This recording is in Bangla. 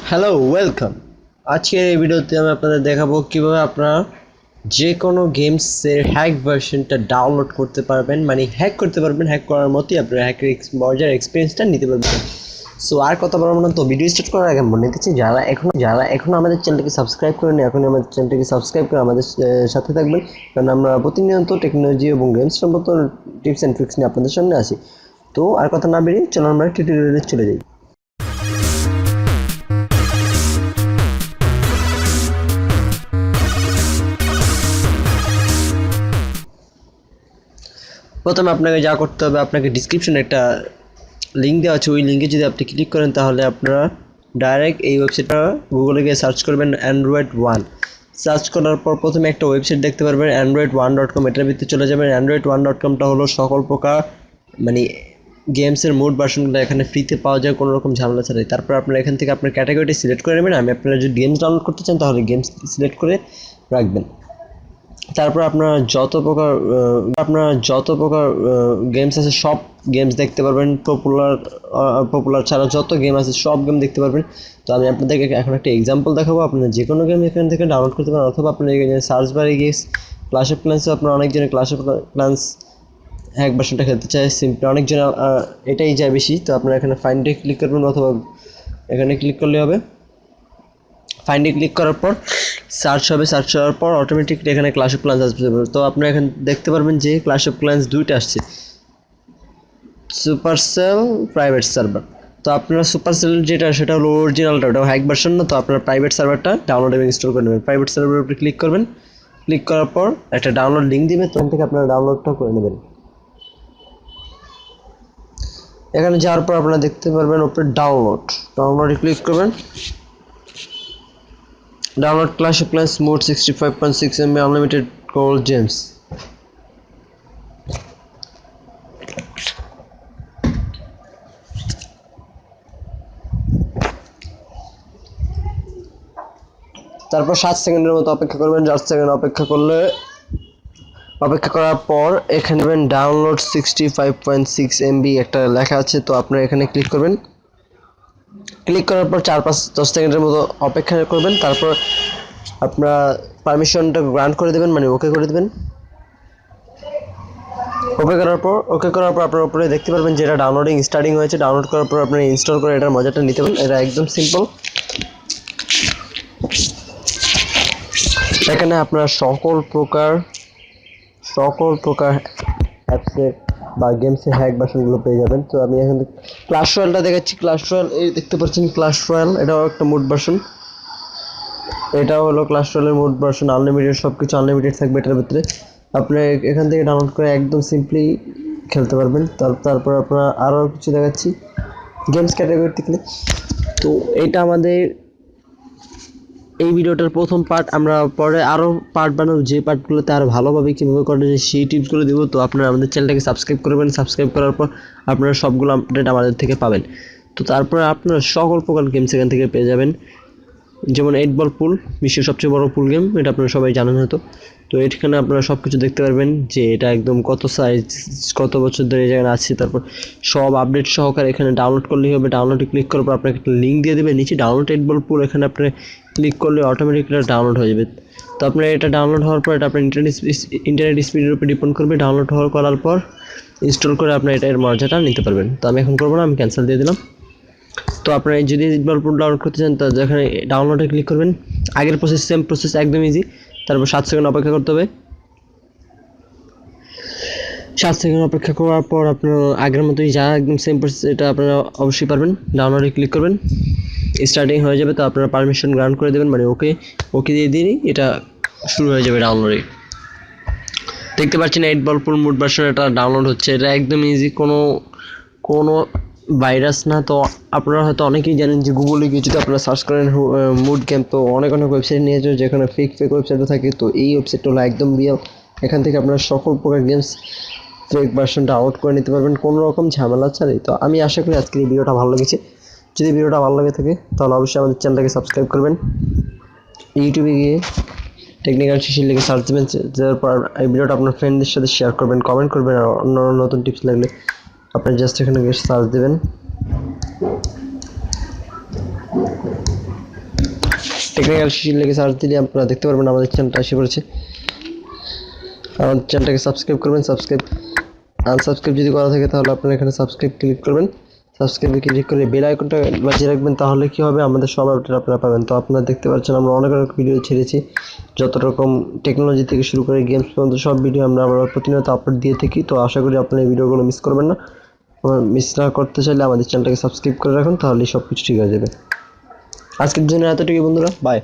Hello welcome. আজকের এই ভিডিওতে আমি আপনাদের দেখাবো কিভাবে আপনারা যে কোনো গেমসের হ্যাক ভার্সনটা ডাউনলোড করতে পারবেন, মানে হ্যাক করতে পারবেন, হ্যাক করার মতোই আপনারা হ্যাকের মজার এক্সপিরিয়েন্সটা নিতে পারবেন। সো আর কথা বলবো না, তো ভিডিও স্টার্ট করার আগে মনে করছি যারা এখনো আমাদের চ্যানেলটিকে সাবস্ক্রাইব করেনি, এখনই আমাদের চ্যানেলটিকে সাবস্ক্রাইব করে আমাদের সাথে থাকবেন, কারণ আমরা প্রতিনিয়ত টেকনোলজি এবং গেমস সম্পর্কিত টিপস অ্যান্ড ট্রিক্স নিয়ে আপনাদের সামনে আসি। তো আর কথা না বেরিয়ে চলো আমরা টিউটোরিয়ালে চলে যাই। প্রথমে আপনাকে যা করতে হবে, আপনাকে ডিসক্রিপশনে একটা লিঙ্ক দেওয়া আছে, ওই লিঙ্কে যদি আপনি ক্লিক করেন তাহলে আপনারা ডাইরেক্ট এই ওয়েবসাইটটা গুগলে গিয়ে সার্চ করবেন Android 1। সার্চ করার পর প্রথমে একটা ওয়েবসাইট দেখতে পারবেন Android1.com, এটার ভিতরে চলে যাবেন। Android1.comটা হলো সকল প্রকার মানে গেমসের মোড ভার্সনগুলো এখানে ফ্রিতে পাওয়া যায় কোনো রকম ঝামেলা ছাড়াই। তারপর আপনারা এখান থেকে আপনার ক্যাটাগরিটি সিলেক্ট করে নেবেন। আপনারা যদি গেমস ডাউনলোড করতে চান তাহলে গেমস সিলেক্ট করে রাখবেন। তারপর আপনারা যত প্রকার গেমস আছে সব গেমস দেখতে পারবেন। পপুলার ছাড়া যত গেম আছে সব গেম দেখতে পারবেন। তো আমি আপনাদেরকে এখন একটা এক্সাম্পল দেখাবো। আপনারা যে কোনো গেম এখান থেকে ডাউনলোড করতে পারেন, অথবা আপনার সার্চ বারে গিয়ে ক্লাশ অফ ক্ল্যান্সে আপনারা অনেকজনে ক্লাশ অফ ক্ল্যান্স হ্যাক ভার্সনটা খেলতে চায় সিম্পলি, অনেকজন এটাই যায় বেশি। তো আপনারা এখানে ফাইন্ডে ক্লিক করবেন, অথবা এখানে ক্লিক করলে হবে। ফাইন্ডে ক্লিক করার পর সার্চ হবে, সার্চ হওয়ার পর অটোমেটিকলি এখানে ক্লাশ অফ ক্ল্যান্স আসবে। তো আপনারা এখানে দেখতে পারবেন যে ক্লাশ অফ ক্ল্যান্স দুইটা আসছে, সুপারসেল প্রাইভেট সার্ভার। তো আপনারা সুপারসেল যেটা সেটা হলো অরিজিনালটা, ওটা হ্যাক ভার্সন না। তো আপনারা প্রাইভেট সার্ভারটা ডাউনলোড এবং ইনস্টল করে নেবেন। প্রাইভেট সার্ভারের উপরে ক্লিক করবেন, ক্লিক করার পর একটা ডাউনলোড লিঙ্ক দিবে, তখন থেকে আপনারা ডাউনলোডটা করে নেবেন। এখানে যাওয়ার পর আপনারা দেখতে পারবেন উপরে ডাউনলোডে ক্লিক করবেন। Download clash of clans mod 65.6 MB unlimited gold gems. তারপর 7 সেকেন্ডের মতো অপেক্ষা করবেন। 4 সেকেন্ড অপেক্ষা করার পর এখানে নেবেন ডাউনলোড 65.6 MB একটা লেখা আছে। তো আপনারা এখানে ক্লিক করবেন। ক্লিক করার পর 4-5-10 সেকেন্ডের মতো অপেক্ষা করবেন। তারপর আপনারা পারমিশনটা গ্রান্ট করে দেবেন, মানে ওকে করে দেবেন। ওকে করার পর আপনার উপরে দেখতে পারবেন যে এটা ডাউনলোডিং স্টার্টিং হয়েছে। ডাউনলোড করার পর আপনারা ইনস্টল করে এটার মজাটা নিতে পারেন। এটা একদম সিম্পল। এখানে আপনারা সকল প্রকার অ্যাপসের বা গেমসের হ্যাক ভার্সনগুলো পেয়ে যাবেন। তো আমি এখন ক্লাশ রয়্যালটা দেখাচ্ছি। ক্লাশ রয়্যাল এই দেখতে পাচ্ছেন, ক্লাশ রয়্যাল এটাও একটা মোড ভার্সন। এটাও হলো ক্লাশ রয়্যালের মোড ভার্সন, আনলিমিটেড, সব কিছু আনলিমিটেড থাকবে এটার ভিতরে। আপনি এখান থেকে ডাউনলোড করে একদম সিম্পলি খেলতে পারবেন। তারপর আপনারা আরও কিছু দেখাচ্ছি গেমস ক্যাটাগরিতে ক্লিক। তো এটা আমাদের এই ভিডিওটার প্রথম পার্ট। আমরা পরে আরও পার্ট বানাবো, যে পার্টগুলোতে আরও ভালোভাবে কীভাবে করা যায় সেই টিপসগুলো দেবো। তো আপনারা আমাদের চ্যানেলটাকে সাবস্ক্রাইব করবেন। সাবস্ক্রাইব করার পর আপনারা সবগুলো আপডেট আমাদের থেকে পাবেন। তো তারপরে আপনারা সকল প্রকার গেমস এখান থেকে পেয়ে যাবেন, যেমন 8 বল পুল, বিশ্বের সবচেয়ে বড় পুল গেম, এটা আপনারা সবাই জানেন হয়তো। তো এখানে আপনারা সব কিছু দেখতে পারবেন যে এটা একদম কত সাইজ, কত বছর ধরে এই জায়গায় আছে। তারপর সব আপডেট সহকারে এখানে ডাউনলোড করলেই হবে। ডাউনলোডে ক্লিক করার পর আপনাকে একটা লিঙ্ক দিয়ে দেবে নিচে, ডাউনলোড 8 বল পুল। এখানে আপনি ক্লিক করলে অটোমেটিকলি ডাউনলোড হয়ে যাবে। তো আপনার এটা ডাউনলোড হওয়ার পর এটা আপনার ইন্টারনেট স্পিডের উপর ডিপেন্ড করবে। ডাউনলোড করার পর ইনস্টল করে আপনার এটার মজাটা নিতে পারবেন। তো আমি এখন করবো না, আমি ক্যান্সেল দিয়ে দিলাম। তো আপনারা যদি গল্প ডাউনলোড করতে চান তো যেখানে ডাউনলোডে ক্লিক করবেন। আগের সেম প্রসেস, একদম ইজি। তারপর 7 সেকেন্ড অপেক্ষা করতে হবে। 7 সেকেন্ড অপেক্ষা করার পর আপনার আগের মতোই যা একদম সেম প্রসেস, এটা আপনারা অবশ্যই পারবেন। ডাউনলোডে ক্লিক করবেন, স্টার্টিং হয়ে যাবে। তো আপনারা পারমিশন গ্রান্ট করে দেবেন, মানে ওকে দিয়ে দিলেই এটা শুরু হয়ে যাবে ডাউনলোডে। দেখতে পাচ্ছেন 8 বল পুল মোড ভার্সন এটা ডাউনলোড হচ্ছে। এটা একদম ইজি, কোনো ভাইরাস না। তো আপনারা হয়তো অনেকেই জানেন যে গুগলে গিয়ে যদি আপনারা সার্চ করেন মুড গেম, তো অনেক ওয়েবসাইট নিয়ে যাবে যেখানে ফেক ওয়েবসাইটও থাকে। তো এই ওয়েবসাইটটা হলো একদম রিয়েল। এখান থেকে আপনারা সকল প্রকার গেমস ফেক ভার্সন ডাউনলোড করে নিতে পারবেন কোনো রকম ঝামেলা ছাড়াই। তো আমি আশা করি আজকের এই ভিডিওটা ভালো লেগেছে। যদি ভিডিওটা ভালো লাগে থাকে তাহলে অবশ্যই আমাদের চ্যানেলটাকে সাবস্ক্রাইব করবেন। ইউটিউবে গিয়ে টেকনিক্যাল শিশির লিখে সার্চ দেবেন। যার পর এই ভিডিওটা আপনার ফ্রেন্ডদের সাথে শেয়ার করবেন, কমেন্ট করবেন। আর অন্য নতুন টিপস লাগলে আপনার জাস্ট এখানে গিয়ে সার্চ দেবেন। টেকনিক্যাল শিশির লেগে সার্চ দিলে আপনারা দেখতে পারবেন আমাদের চ্যানেলটা এসে পড়েছে। আমাদের চ্যানেলটাকে সাবস্ক্রাইব করবেন। আনসাবস্ক্রাইব যদি করা থাকে তাহলে আপনারা এখানে সাবস্ক্রাইব ক্লিক করবেন। সাবস্ক্রাইবে ক্লিক করে বেল আইকনটা বাজিয়ে রাখবেন, তাহলে কি হবে আমাদের সব আপডেট আপনারা পাবেন। তো আপনারা দেখতে পাচ্ছেন আমরা অনেক ভিডিও ছেড়েছি, যত রকম টেকনোলজি থেকে শুরু করে গেমস পর্যন্ত সব ভিডিও আমরা প্রতিনিয়ত আপলোড দিয়ে থাকি। তো আশা করি আপনারা এই ভিডিওগুলো মিস করবেন না। মিস না করতে চাইলে আমাদের চ্যানেলটাকে সাবস্ক্রাইব করে রাখুন, তাহলেই সব কিছু ঠিক হয়ে যাবে। আজকের জন্য এতটুকুই বন্ধুরা, বাই।